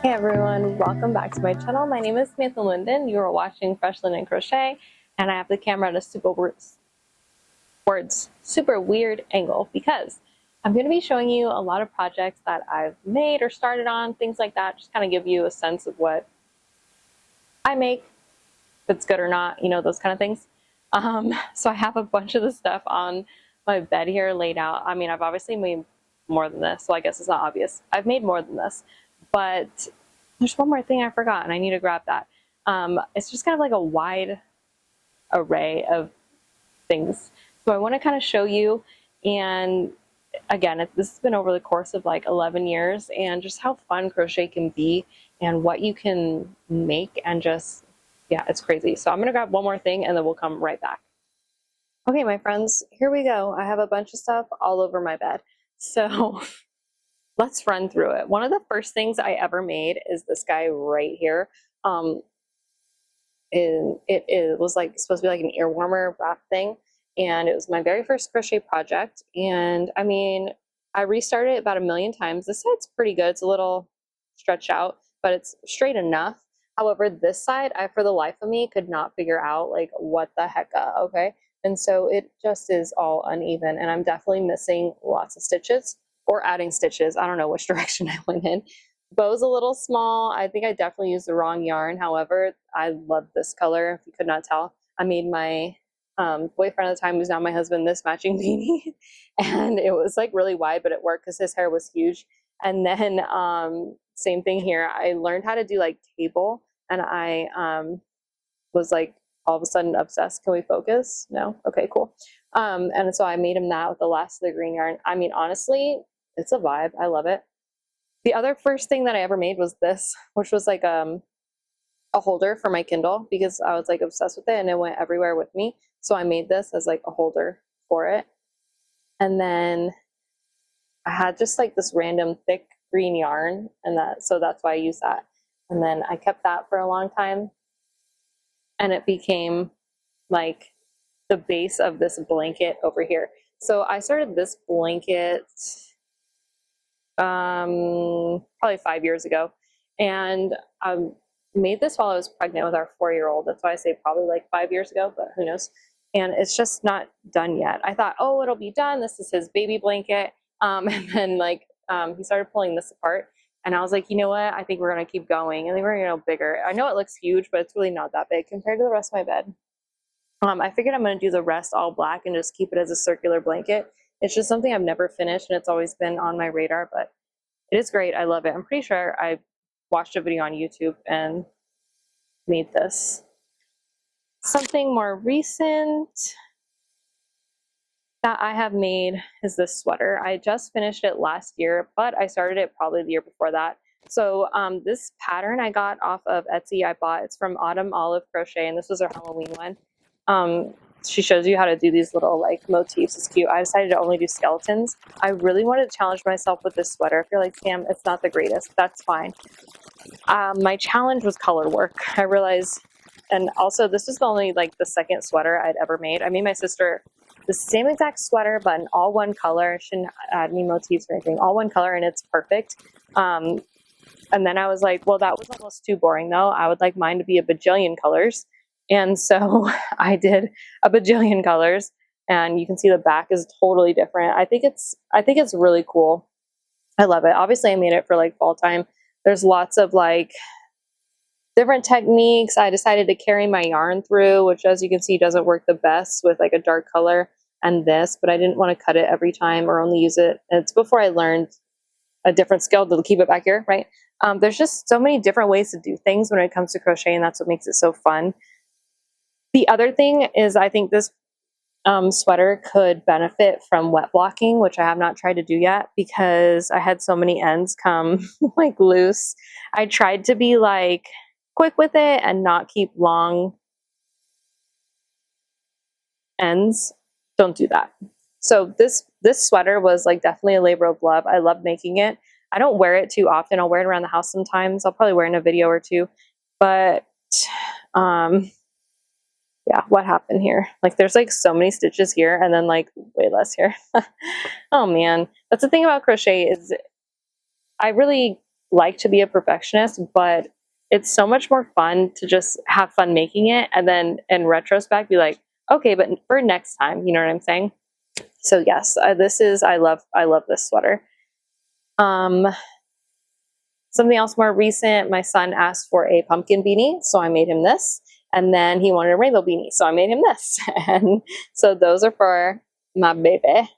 Hey everyone, welcome back to my channel. My name is Samantha Linden. You are watching Fresh Linen Crochet, and I have the camera at a super weird angle because I'm going to be showing you a lot of projects that I've made or started on, things like that, just kind of give you a sense of what I make, if it's good or not, you know, those kind of things. So I have a bunch of the stuff on my bed here laid out. I mean, I've obviously made more than this, so I guess it's not obvious. I've made more than this, but there's one more thing I forgot and I need to grab that. It's just kind of like a wide array of things. So I want to kind of show you, and again, this has been over the course of like 11 years, and just how fun crochet can be and what you can make, and just, yeah, it's crazy. So I'm going to grab one more thing and then we'll come right back. Okay, my friends, here we go. I have a bunch of stuff all over my bed. So let's run through it. One of the first things I ever made is this guy right here. It was like supposed to be like an ear warmer wrap thing, and it was my very first crochet project. And I mean, I restarted it about 1,000,000 times. This side's pretty good. It's a little stretched out, but it's straight enough. However, this side, I for the life of me could not figure out like what the heck, okay? And so it just is all uneven, and I'm definitely missing lots of stitches or adding stitches. I don't know which direction I went in. Bow's a little small. I think I definitely used the wrong yarn. However, I love this color. If you could not tell, I made my boyfriend at the time, who's now my husband, this matching beanie, and it was like really wide, but it worked because his hair was huge. And then same thing here. I learned how to do like cable, and I was like all of a sudden obsessed. Can we focus? No? Okay, cool. And so I made him that with the last of the green yarn. I mean, honestly, it's a vibe. I love it. The other first thing that I ever made was this, which was like a holder for my Kindle, because I was like obsessed with it and it went everywhere with me. So I made this as like a holder for it. And then I had just like this random thick green yarn, and so that's why I used that. And then I kept that for a long time, and it became like the base of this blanket over here. So I started this blanket probably 5 years ago, and I made this while I was pregnant with our 4-year-old. That's why I say probably like 5 years ago, but who knows. And it's just not done yet. I thought, oh, it'll be done. This is his baby blanket. And then like he started pulling this apart, and I was like, you know what? I think we're gonna keep going, and then we're gonna go bigger. I know it looks huge, but it's really not that big compared to the rest of my bed. I figured I'm gonna do the rest all black and just keep it as a circular blanket. It's just something I've never finished, and it's always been on my radar, but it is great. I love it. I'm pretty sure I watched a video on YouTube and made this. Something more recent that I have made is this sweater. I just finished it last year, but I started it probably the year before that. So this pattern I got off of Etsy. I bought, it's from Autumn Olive Crochet, and this was her Halloween one. She shows you how to do these little like motifs. It's cute. I decided to only do skeletons. I really wanted to challenge myself with this sweater. If you're like, Sam, it's not the greatest, that's fine. My challenge was color work. I realized, and also this is the only like the second sweater I'd ever made. I made my sister the same exact sweater, but in all one color. Shouldn't add any motifs or anything. All one color, and it's perfect. And then I was like, well, that was almost too boring though. I would like mine to be a bajillion colors. And so I did a bajillion colors, and you can see the back is totally different. I think it's really cool. I love it. Obviously I made it for like fall time. There's lots of like different techniques. I decided to carry my yarn through, which as you can see doesn't work the best with like a dark color and this, but I didn't want to cut it every time or only use it. And it's before I learned a different skill to keep it back here, right? There's just so many different ways to do things when it comes to crochet, and that's what makes it so fun. The other thing is, I think this sweater could benefit from wet blocking, which I have not tried to do yet because I had so many ends come like loose. I tried to be like quick with it and not keep long ends. Don't do that. So this sweater was like definitely a labor of love. I love making it. I don't wear it too often. I'll wear it around the house sometimes. I'll probably wear it in a video or two, but yeah, what happened here? Like there's like so many stitches here and then like way less here. Oh man, that's the thing about crochet is I really like to be a perfectionist, but it's so much more fun to just have fun making it and then in retrospect be like, okay, but for next time, you know what I'm saying? So yes, I love this sweater. Something else more recent, my son asked for a pumpkin beanie, so I made him this. And then he wanted a rainbow beanie, so I made him this. And so those are for my baby.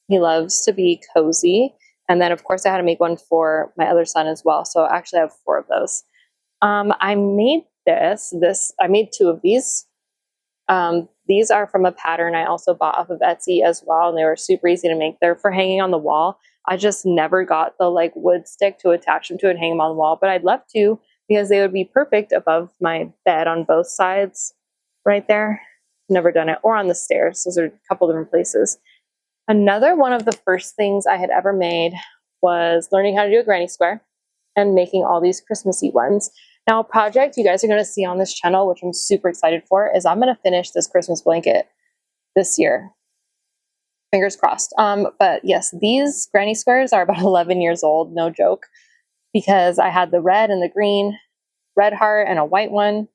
He loves to be cozy. And then of course I had to make one for my other son as well. So actually I have 4 of those. I made I made 2 of these. These are from a pattern I also bought off of Etsy as well, and they were super easy to make. They're for hanging on the wall. I just never got the like wood stick to attach them to and hang them on the wall, but I'd love to because they would be perfect above my bed on both sides right there. Never done it. Or on the stairs. Those are a couple different places. Another one of the first things I had ever made was learning how to do a granny square and making all these Christmassy ones. Now, a project you guys are going to see on this channel, which I'm super excited for, is I'm going to finish this Christmas blanket this year. Fingers crossed. But yes, these granny squares are about 11 years old, no joke, because I had the red and the green, red heart and a white one,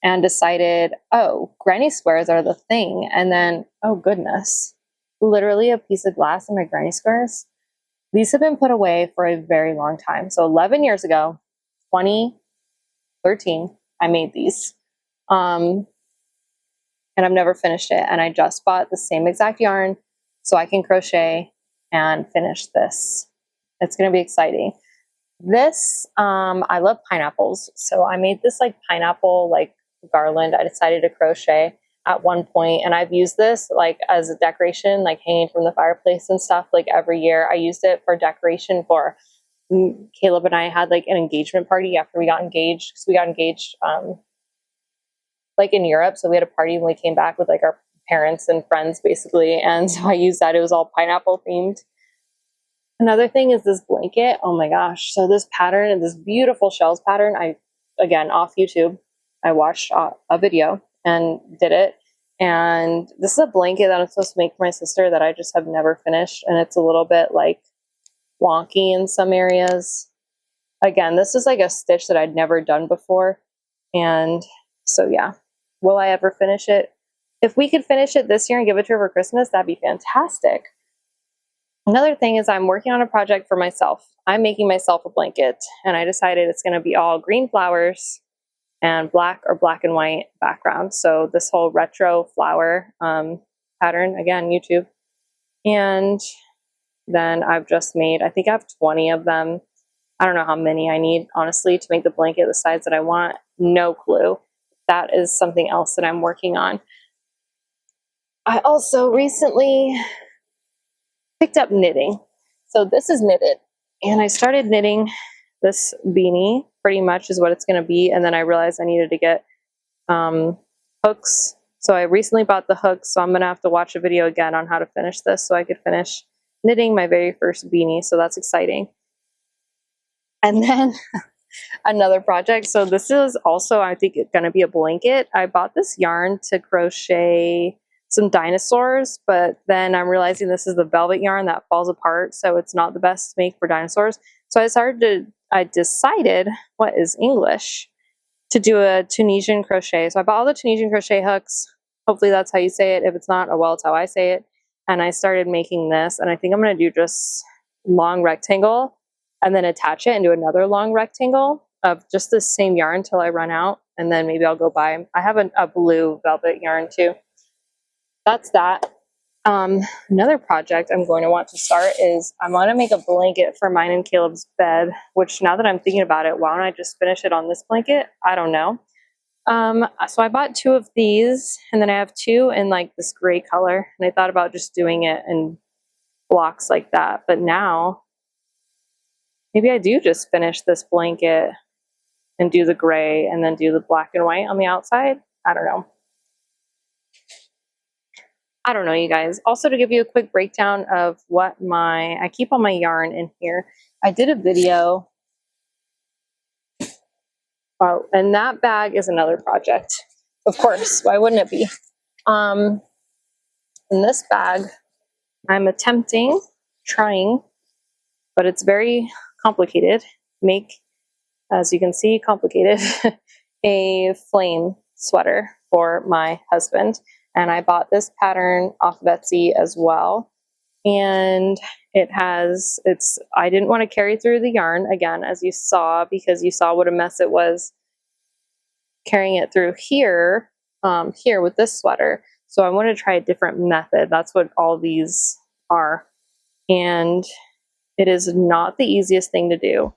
and decided, oh, granny squares are the thing. And then, oh goodness, literally a piece of glass in my granny squares. These have been put away for a very long time. So 11 years ago, 2013, I made these. And I've never finished it. And I just bought the same exact yarn so I can crochet and finish this. It's going to be exciting. This, I love pineapples. So I made this like pineapple, like garland. I decided to crochet at one point, and I've used this like as a decoration, like hanging from the fireplace and stuff. Like every year I used it for decoration for Caleb and I had like an engagement party after we got engaged, because we got engaged like in Europe. So we had a party when we came back with like our parents and friends basically. And so I used that. It was all pineapple themed. Another thing is this blanket. Oh my gosh. So this pattern, this beautiful shells pattern, again, off YouTube, I watched a video and did it. And this is a blanket that I'm supposed to make for my sister that I just have never finished. And it's a little bit like wonky in some areas. Again, this is like a stitch that I'd never done before. And so yeah, will I ever finish it? If we could finish it this year and give it to her for Christmas, that'd be fantastic. Another thing is I'm working on a project for myself. I'm making myself a blanket, and I decided it's going to be all green flowers and black or black and white background. So this whole retro flower pattern, again, YouTube. And then I've just made, I think I have 20 of them. I don't know how many I need, honestly, to make the blanket the size that I want. No clue. That is something else that I'm working on. I also recently picked up knitting. So this is knitted. And I started knitting this beanie, pretty much is what it's going to be. And then I realized I needed to get hooks. So I recently bought the hooks. So I'm going to have to watch a video again on how to finish this so I could finish knitting my very first beanie. So that's exciting. And then another project. So this is also, I think, it's going to be a blanket. I bought this yarn to crochet some dinosaurs, but then I'm realizing this is the velvet yarn that falls apart, so it's not the best to make for dinosaurs. So I decided, what is English, to do a Tunisian crochet. So I bought all the Tunisian crochet hooks. Hopefully that's how you say it. If it's not, oh well, it's how I say it. And I started making this, and I think I'm going to do just long rectangle and then attach it and do another long rectangle of just the same yarn till I run out, and then maybe I'll go buy. I have a blue velvet yarn too. That's that. Another project I'm going to want to start is I'm going to make a blanket for mine and Caleb's bed, which now that I'm thinking about it, why don't I just finish it on this blanket? I don't know. So I bought 2 of these, and then I have 2 in like this gray color, and I thought about just doing it in blocks like that. But now maybe I do just finish this blanket and do the gray and then do the black and white on the outside. I don't know. I don't know, you guys. Also, to give you a quick breakdown of what I keep all my yarn in here. I did a video. Oh, and that bag is another project. Of course, why wouldn't it be? In this bag, I'm trying, but it's very complicated. make, as you can see, complicated, a flame sweater for my husband. And I bought this pattern off of Etsy as well. And I didn't want to carry through the yarn again, as you saw, because you saw what a mess it was carrying it through here with this sweater. So I want to try a different method. That's what all these are. And it is not the easiest thing to do.